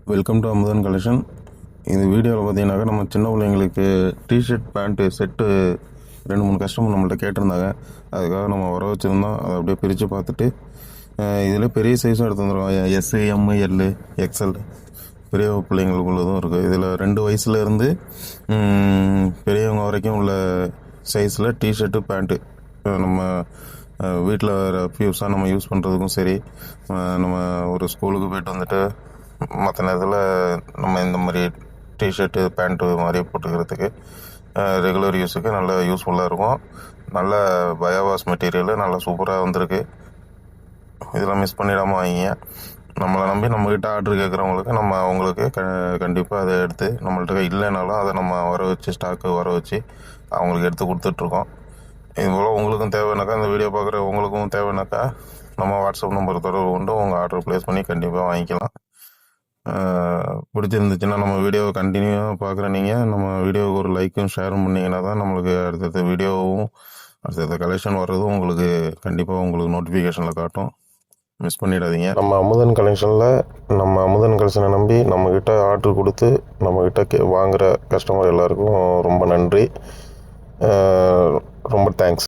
Welcome to Amudhan collection. இந்த வீடியோவில் பார்த்தீங்கன்னாக்கா நம்ம சின்ன பிள்ளைங்களுக்கு டிஷர்ட் பேண்ட்டு செட்டு 2-3 கஸ்டமர் நம்மள்ட்ட கேட்டிருந்தாங்க. அதுக்காக நம்ம வர வச்சுருந்தோம். அதை அப்படியே பிரித்து பார்த்துட்டு இதில் பெரிய சைஸும் எடுத்து வந்துடுவோம். எஸ்ஸு, எம்மு, எல்லு, எக்ஸ்எல் பெரிய பிள்ளைங்களுக்குள்ளதும் இருக்குது. இதில் 2 வயசுலேருந்து பெரியவங்க வரைக்கும் உள்ள சைஸில் டிஷர்ட்டு பேண்ட்டு நம்ம வீட்டில் வேறு ஃபியூஸாக நம்ம யூஸ் பண்ணுறதுக்கும் சரி, நம்ம ஒரு ஸ்கூலுக்கு போய்ட்டு வந்துட்டு மற்ற நேரத்தில் நம்ம இந்த மாதிரி டிஷர்ட்டு பேண்ட்டு மாதிரி போட்டுக்கிறதுக்கு ரெகுலர் யூஸுக்கு நல்ல யூஸ்ஃபுல்லாக இருக்கும். நல்ல பயோவாஸ் மெட்டீரியலு நல்லா சூப்பராக வந்திருக்கு. இதெல்லாம் மிஸ் பண்ணிடாமல் வாங்கிங்க. நம்மளை நம்பி நம்மக்கிட்ட ஆர்டர் கேட்குறவங்களுக்கு நம்ம அவங்களுக்கு கண்டிப்பாக அதை எடுத்து நம்மள்ட்ட இல்லைனாலும் அதை நம்ம வர வச்சு ஸ்டாக்கு வர வச்சு அவங்களுக்கு எடுத்து கொடுத்துட்ருக்கோம். இதுபோல் உங்களுக்கும் தேவைனாக்கா, இந்த வீடியோ பார்க்குற உங்களுக்கும் தேவைனாக்கா நம்ம வாட்ஸ்அப் நம்பர் தொடர்பு கொண்டு உங்கள் ஆர்டர் ப்ளேஸ் பண்ணி கண்டிப்பாக வாங்கிக்கலாம். பிடிச்சிருந்துச்சுன்னா நம்ம வீடியோவை கண்டினியூவாக பார்க்குற நீங்கள் நம்ம வீடியோவுக்கு ஒரு லைக்கும் ஷேரும் பண்ணிங்கன்னா தான் நம்மளுக்கு அடுத்தடுத்த வீடியோவும் அடுத்தடுத்த கலெக்ஷன் வர்றதும் உங்களுக்கு கண்டிப்பாக உங்களுக்கு நோட்டிஃபிகேஷனில் காட்டும். மிஸ் பண்ணிடாதீங்க. நம்ம அமுதன் கலெக்ஷனை நம்பி நம்மக்கிட்ட ஆர்டர் கொடுத்து நம்மக்கிட்ட வாங்குகிற கஸ்டமர் எல்லாருக்கும் ரொம்ப நன்றி. ரொம்ப தேங்க்ஸ்.